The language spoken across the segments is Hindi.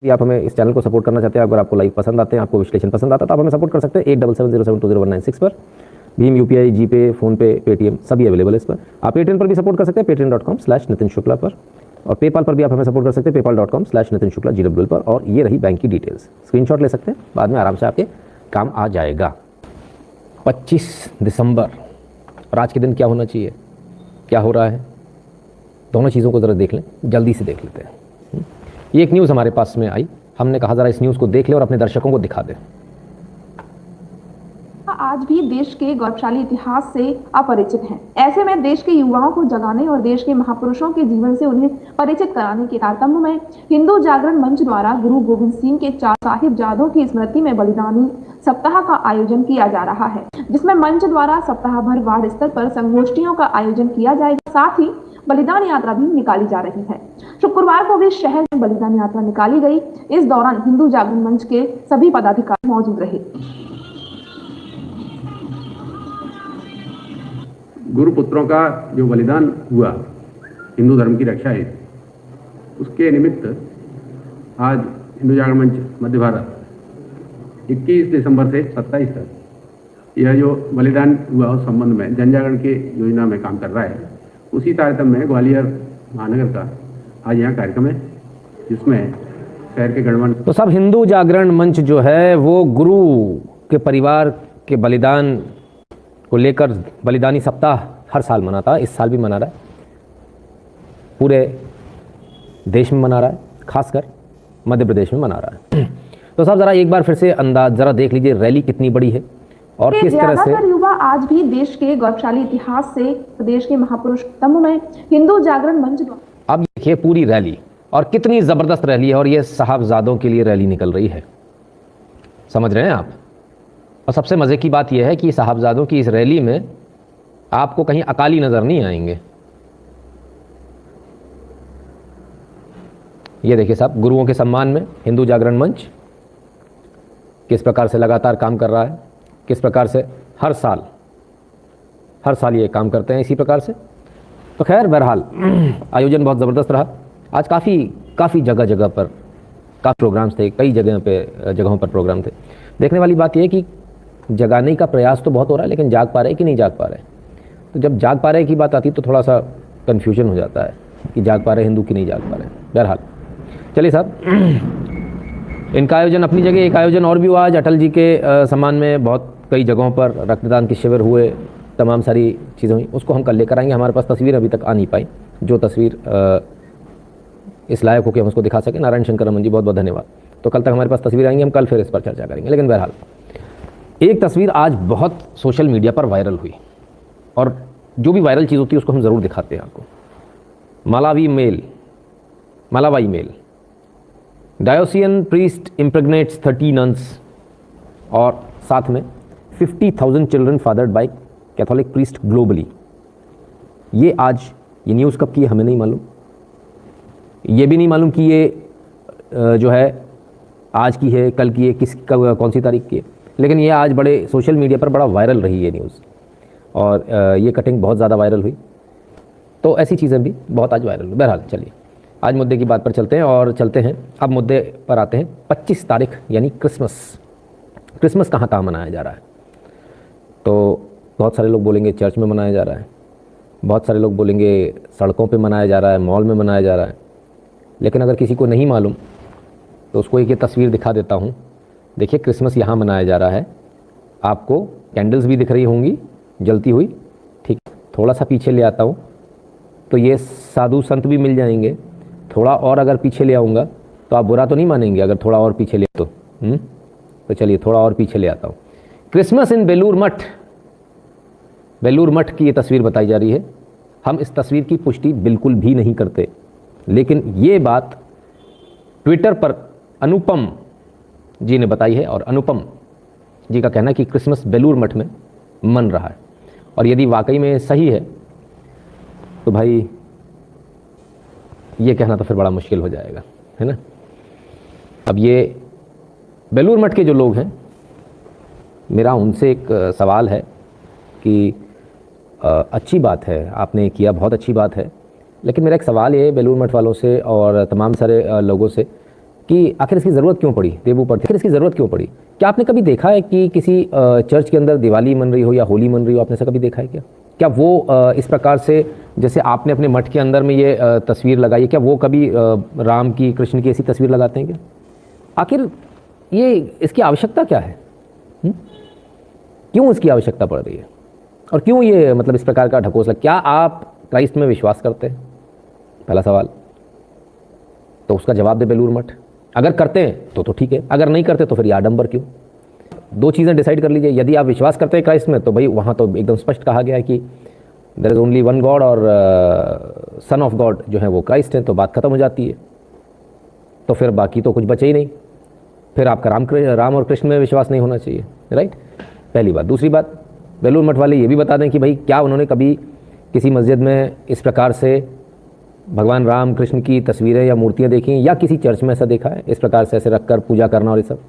यदि आप हमें इस चैनल को सपोर्ट करना चाहते हैं, अगर आपको लाइव पसंद आते हैं, आपको विश्लेषण पसंद आता है, तो आप हमें सपोर्ट कर सकते हैं 8770720196 पर। भीम, यूपीआई, जीपे, फोनपे, पेटीएम सभी अवेलेबल है इस पर। आप पेटीएम पर भी सपोर्ट कर सकते हैं, patreon.com/नितिन शुक्ला पर। और पेपाल पर भी आप हमें सपोर्ट कर सकते हैं, paypal.com/नितिन शुक्ला GWL पर। और ये रही बैंक की डिटेल्स, स्क्रीनशॉट ले सकते हैं, बाद में आराम से आपके काम आ जाएगा। 25 दिसंबर और आज के दिन क्या होना चाहिए, क्या हो रहा है, दोनों चीज़ों को ज़रा देख लें, जल्दी से देख लेते हैं। ये एक न्यूज़ हमारे पास में आई, हमने कहा ज़रा इस न्यूज़ को देख ले और अपने दर्शकों को दिखा दें। आज भी देश के गौरवशाली इतिहास से अपरिचित हैं। ऐसे में देश के युवाओं को जगाने और देश के महापुरुषों के जीवन से उन्हें परिचित कराने के तारतम्य में हिंदू जागरण मंच द्वारा गुरु गोविंद सिंह के 4 साहिबजादों की स्मृति में बलिदानी सप्ताह का आयोजन किया जा रहा है, जिसमें मंच द्वारा सप्ताह भर वार्ड स्तर पर संगोष्ठियों का आयोजन किया जाएगा। साथ ही बलिदान यात्रा भी निकाली जा रही है। शुक्रवार को भी शहर में बलिदान यात्रा निकाली गई। इस दौरान हिंदू जागरण मंच के सभी पदाधिकारी मौजूद रहे। गुरुपुत्रों का जो बलिदान हुआ हिंदू धर्म की रक्षा हेतु, उसके निमित्त आज हिंदू जागरण मंच मध्य भारत 21 दिसंबर से 27 तक यह जो बलिदान हुआ उस संबंध में जन जागरण के योजना में काम कर रहा है। उसी तारतम्य में ग्वालियर महानगर का आज यहाँ कार्यक्रम है, जिसमें शहर के गणमान्य तो सब हिंदू जागरण मंच जो है वो गुरु के परिवार के बलिदान को लेकर बलिदानी सप्ताह हर साल मनाता है। इस साल भी मना रहा है, पूरे देश में मना रहा है, खासकर मध्य प्रदेश में मना रहा है। तो साहब ज़रा एक बार फिर से अंदाज ज़रा देख लीजिए, रैली कितनी बड़ी है और किस तरह से युवा आज भी देश के गौरवशाली इतिहास से प्रदेश के महापुरुष स्तंभ में हिंदू जागरण मंच। अब देखिए पूरी रैली और कितनी ज़बरदस्त रैली है, और ये साहबजादों के लिए रैली निकल रही है, समझ रहे हैं आप। और सबसे मज़े की बात यह है कि साहबजादों की इस रैली में आपको कहीं अकाली नज़र नहीं आएंगे। ये देखिए साहब, गुरुओं के सम्मान में हिंदू जागरण मंच किस प्रकार से लगातार काम कर रहा है, किस प्रकार से हर साल ये काम करते हैं इसी प्रकार से। तो खैर बहरहाल आयोजन बहुत ज़बरदस्त रहा। आज काफ़ी जगह पर काफ़ी प्रोग्राम्स थे, कई जगहों पर प्रोग्राम थे। देखने वाली बात यह है कि जगाने का प्रयास तो बहुत हो रहा है, लेकिन जाग पा रहे कि नहीं जाग पा रहे। तो जब जाग पा रहे की बात आती है तो थोड़ा सा कन्फ्यूजन हो जाता है कि जाग पा रहे हिंदू कि नहीं जाग पा रहे। बहरहाल चलिए साहब, इनका आयोजन अपनी जगह, एक आयोजन और भी हुआ आज अटल जी के सम्मान में। बहुत कई जगहों पर रक्तदान के शिविर हुए, तमाम सारी चीज़ें हुई, उसको हम कल लेकर आएंगे। हमारे पास तस्वीर अभी तक आ नहीं पाई, जो तस्वीर इस लायक हो कि हम उसको दिखा सकें। नारायण शंकर रमन जी बहुत बहुत धन्यवाद। तो कल तक हमारे पास तस्वीर आएंगी, हम कल फिर इस पर चर्चा करेंगे। लेकिन बहरहाल एक तस्वीर आज बहुत सोशल मीडिया पर वायरल हुई, और जो भी वायरल चीज़ होती है उसको हम ज़रूर दिखाते हैं आपको। Malawi male diocesan priest impregnates 30 nuns, और साथ में 50,000 children fathered by Catholic priest globally. ये न्यूज़ कब की है हमें नहीं मालूम, ये भी नहीं मालूम कि ये जो है आज की है, कल की है, कौन सी तारीख की है। लेकिन ये आज बड़े सोशल मीडिया पर बड़ा वायरल रही है न्यूज़, और ये कटिंग बहुत ज़्यादा वायरल हुई। तो ऐसी चीज़ें भी बहुत आज वायरल हुई। बहरहाल चलिए आज मुद्दे की बात पर चलते हैं, और चलते हैं अब मुद्दे पर आते हैं। 25 तारीख यानी क्रिसमस कहाँ मनाया जा रहा है। तो बहुत सारे लोग बोलेंगे चर्च में मनाया जा रहा है, बहुत सारे लोग बोलेंगे सड़कों पे मनाया जा रहा है, मॉल में मनाया जा रहा है। लेकिन अगर किसी को नहीं मालूम तो उसको एक ये तस्वीर दिखा देता हूँ। देखिए क्रिसमस यहाँ मनाया जा रहा है, आपको कैंडल्स भी दिख रही होंगी जलती हुई। ठीक, थोड़ा सा पीछे ले आता हूँ तो ये साधु संत भी मिल जाएंगे। थोड़ा और अगर पीछे ले आऊँगा तो आप बुरा तो नहीं मानेंगे अगर थोड़ा और पीछे ले तो चलिए थोड़ा और पीछे ले आता हूँ। क्रिसमस इन बेलूर मठ की ये तस्वीर बताई जा रही है। हम इस तस्वीर की पुष्टि बिल्कुल भी नहीं करते, लेकिन ये बात ट्विटर पर अनुपम जी ने बताई है, और अनुपम जी का कहना है कि क्रिसमस बेलूर मठ में मन रहा है। और यदि वाकई में सही है तो भाई ये कहना तो फिर बड़ा मुश्किल हो जाएगा, है ना। अब ये बेलूर मठ के जो लोग हैं, मेरा उनसे एक सवाल है कि अच्छी बात है आपने किया, बहुत अच्छी बात है, लेकिन मेरा एक सवाल ये है बेलूर मठ वालों से और तमाम सारे लोगों से कि आखिर इसकी ज़रूरत क्यों पड़ी देवू पर, आखिर इसकी ज़रूरत क्यों पड़ी। क्या आपने कभी देखा है कि किसी चर्च के अंदर दिवाली मन रही हो या होली मन रही हो, आपने ऐसा कभी देखा है क्या? क्या वो इस प्रकार से जैसे आपने अपने मठ के अंदर में ये तस्वीर लगाई है, क्या वो कभी राम की, कृष्ण की ऐसी तस्वीर लगाते हैं क्या? आखिर ये इसकी आवश्यकता क्या है? क्यों इसकी आवश्यकता पड़ रही है और क्यों ये मतलब इस प्रकार का ढकोसला? क्या आप क्राइस्ट में विश्वास करते हैं? पहला सवाल तो उसका जवाब दे बेलूर मठ। अगर करते हैं तो ठीक है, अगर नहीं करते तो फिर ये आडंबर क्यों? दो चीज़ें डिसाइड कर लीजिए। यदि आप विश्वास करते हैं क्राइस्ट में तो भाई वहाँ तो एकदम स्पष्ट कहा गया है कि there is only one God और सन ऑफ गॉड जो है वो क्राइस्ट है, तो बात खत्म हो जाती है। तो फिर बाकी तो कुछ बचे ही नहीं, फिर आपका राम और कृष्ण में विश्वास नहीं होना चाहिए, राइट? पहली बात। दूसरी बात, बेलूर मठ वाले ये भी बता दें कि भाई क्या उन्होंने कभी किसी मस्जिद में इस प्रकार से भगवान राम कृष्ण की तस्वीरें या मूर्तियाँ देखी हैं, या किसी चर्च में ऐसा देखा है इस प्रकार से ऐसे रख कर पूजा करना और ये सब?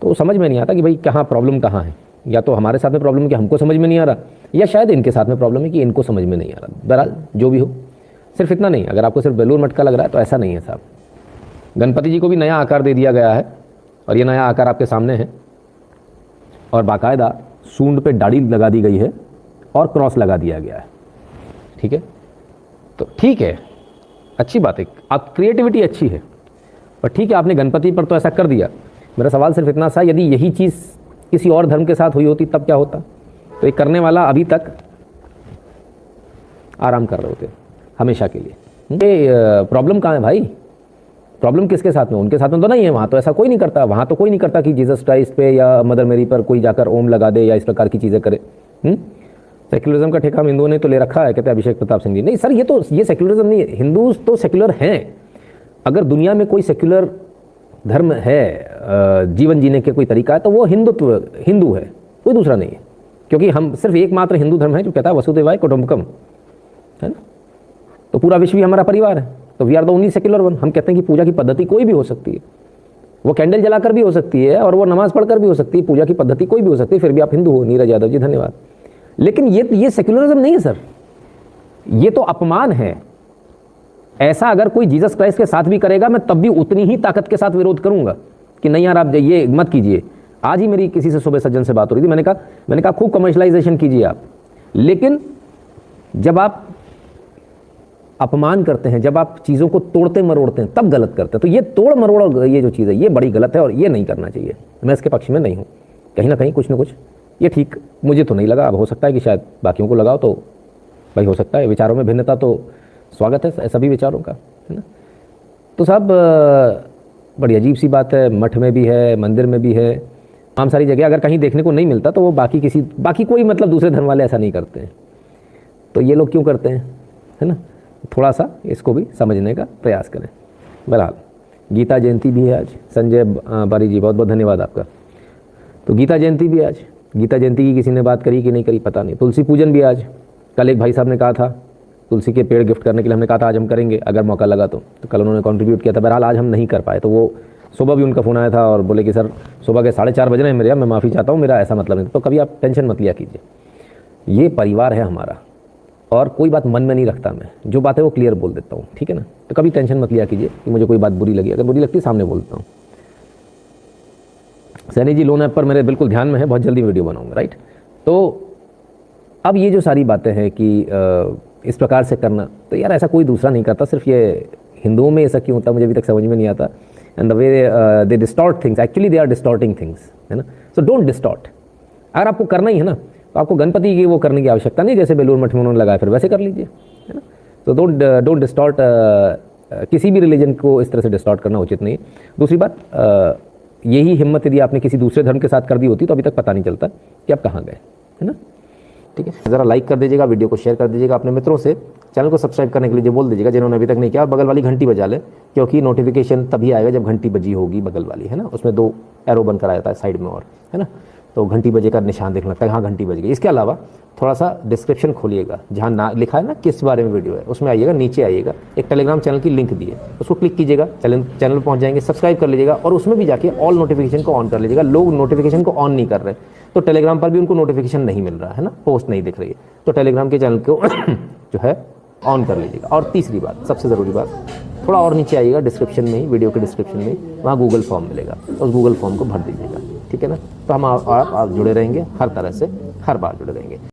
तो समझ में नहीं आता कि भाई कहाँ प्रॉब्लम कहाँ है। या तो हमारे साथ में प्रॉब्लम है कि हमको समझ में नहीं आ रहा, या शायद इनके साथ में प्रॉब्लम है कि इनको समझ में नहीं आ रहा। बहरहाल जो भी हो, सिर्फ इतना नहीं, अगर आपको सिर्फ बेलूर मठ का लग रहा है तो ऐसा नहीं है साहब। गणपति जी को भी नया आकार दे दिया गया है और ये नया आकार आपके सामने है, और बाकायदा सूंड पे दाढ़ी लगा दी गई है और क्रॉस लगा दिया गया है। ठीक है, तो ठीक है, अच्छी बात है, आप क्रिएटिविटी अच्छी है, पर ठीक है आपने गणपति पर तो ऐसा कर दिया। मेरा सवाल सिर्फ इतना सा, यदि यही चीज़ किसी और धर्म के साथ हुई होती तब क्या होता? तो ये करने वाला अभी तक आराम कर रहे होते हमेशा के लिए। ये प्रॉब्लम कहाँ है भाई? प्रॉब्लम किसके साथ में? उनके साथ में तो नहीं है, वहाँ तो ऐसा कोई नहीं करता। वहाँ तो कोई नहीं करता कि जीसस क्राइस्ट पे या मदर मेरी पर कोई जाकर ओम लगा दे या इस प्रकार की चीज़ें करे। सेक्युलरिज्म का ठेका हम हिंदुओं ने तो ले रखा है, कहते हैं अभिषेक प्रताप सिंह जी। नहीं सर, ये सेक्युलरिज्म नहीं है। हिंदू तो सेक्युलर हैं। अगर दुनिया में कोई सेक्युलर धर्म है, जीवन जीने के कोई तरीका है, तो वो हिंदू है, कोई दूसरा नहीं है। क्योंकि हम सिर्फ एकमात्र हिंदू धर्म है जो कहता है वसुदेवाय कुटुंबकम, है ना? तो पूरा विश्व ही हमारा परिवार है। तो we are the only secular one. हम कहते हैं कि पूजा की पद्धति कोई भी हो सकती है, वो कैंडल जलाकर भी हो सकती है और वो नमाज पढ़कर भी हो सकती है। पूजा की पद्धति कोई भी हो सकती है, फिर भी आप हिंदू हो। नीरज यादव जी धन्यवाद। लेकिन ये सेक्युलरिज्म नहीं है सर, ये तो अपमान है। ऐसा अगर कोई जीसस क्राइस्ट के साथ भी करेगा, मैं तब भी उतनी ही ताकत के साथ विरोध करूंगा कि नहीं यार आप ये मत कीजिए। आज ही मेरी किसी से सुबह सज्जन से बात हो रही थी, मैंने कहा खूब कमर्शलाइजेशन कीजिए आप, लेकिन जब आप अपमान करते हैं, जब आप चीज़ों को तोड़ते मरोड़ते हैं, तब गलत करते हैं। तो ये तोड़ मरोड़ ये जो चीज़ है ये बड़ी गलत है और ये नहीं करना चाहिए। मैं इसके पक्ष में नहीं हूँ। कहीं ना कहीं कुछ ना कुछ ये ठीक मुझे तो नहीं लगा। अब हो सकता है कि शायद बाकियों को लगाओ, तो भाई हो सकता है। विचारों में भिन्नता तो स्वागत है सभी विचारों का, है ना? तो साहब बड़ी अजीब सी बात है। मठ में भी है, मंदिर में भी है, आम सारी जगह अगर कहीं देखने को नहीं मिलता तो वो बाकी कोई मतलब दूसरे धर्म वाले ऐसा नहीं करते हैं। तो ये लोग क्यों करते हैं, है ना? थोड़ा सा इसको भी समझने का प्रयास करें। बहरहाल गीता जयंती भी है आज। संजय बारी जी बहुत बहुत धन्यवाद आपका। तो गीता जयंती भी आज। गीता जयंती की किसी ने बात करी कि नहीं करी पता नहीं। तुलसी पूजन भी आज। कल एक भाई साहब ने कहा था तुलसी के पेड़ गिफ्ट करने के लिए, हमने कहा था आज हम करेंगे अगर मौका लगा तो कल उन्होंने कंट्रीब्यूट किया था। बहरहाल आज हम नहीं कर पाए। तो वो सुबह भी उनका फ़ोन आया था और बोले कि सर सुबह के 4:30 बज रहे हैं मेरे, मैं माफ़ी चाहता हूँ, मेरा ऐसा मतलब नहीं। तो कभी आप टेंशन मत लिया कीजिए, ये परिवार है हमारा और कोई बात मन में नहीं रखता। मैं जो बात है वो क्लियर बोल देता हूँ, ठीक है ना? तो कभी टेंशन मत लिया कीजिए कि मुझे कोई बात बुरी लगी। अगर बुरी लगती है सामने बोलता हूँ। सैनी जी लोन ऐप पर मेरे बिल्कुल ध्यान में है, बहुत जल्दी वीडियो बनाऊंगा, राइट? तो अब ये जो सारी बातें हैं कि इस प्रकार से करना, तो यार ऐसा कोई दूसरा नहीं करता, सिर्फ ये हिंदुओं में ऐसा क्यों होता है मुझे अभी तक समझ में नहीं आता। And the way they distort things, actually they are distorting things, है ना? So don't distort. अगर आपको करना ही है ना तो आपको गणपति की वो करने की आवश्यकता नहीं, जैसे बेलूर मठ में उन्होंने लगाया फिर वैसे कर लीजिए, है ना? तो डोंट डिस्टॉर्ट। किसी भी रिलीजन को इस तरह से डिस्टॉर्ट करना उचित नहीं। दूसरी बात, यही हिम्मत यदि आपने किसी दूसरे धर्म के साथ कर दी होती तो अभी तक पता नहीं चलता कि आप कहाँ गए, है ना? ठीक है, ज़रा लाइक कर दीजिएगा, वीडियो को शेयर कर दीजिएगा अपने मित्रों से, चैनल को सब्सक्राइब करने के लिए बोल दीजिएगा जिन्होंने अभी तक नहीं किया, और बगल वाली घंटी बजा ले, क्योंकि नोटिफिकेशन तभी आएगा जब घंटी बजी होगी बगल वाली, है ना? उसमें 2 एरो बनकर आ जाता है साइड में, और है ना? तो घंटी बजे का निशान देखने लगता है, हाँ घंटी बज गई। इसके अलावा थोड़ा सा डिस्क्रिप्शन खोलिएगा, जहाँ ना लिखा है ना किस बारे में वीडियो है, उसमें आइएगा, नीचे आइएगा, एक टेलीग्राम चैनल की लिंक दी है, उसको क्लिक कीजिएगा, चैनल पर पहुँच जाएंगे, सब्सक्राइब कर लीजिएगा, और उसमें भी जाके ऑल नोटिफिकेशन को ऑन कर लीजिएगा। लोग नोटिफिकेशन को ऑन नहीं कर रहे, तो टेलीग्राम पर भी उनको नोटिफिकेशन नहीं मिल रहा है ना, पोस्ट नहीं दिख रही है, तो टेलीग्राम के चैनल को जो है ऑन कर लीजिएगा। और तीसरी बात, सबसे ज़रूरी बात, थोड़ा और नीचे आइएगा, डिस्क्रिप्शन में ही, वीडियो के डिस्क्रिप्शन में वहाँ गूगल फॉर्म मिलेगा, उस गूगल फॉर्म को भर दीजिएगा, ठीक है ना। तो हम आप जुड़े रहेंगे, हर तरह से हर बार जुड़े रहेंगे।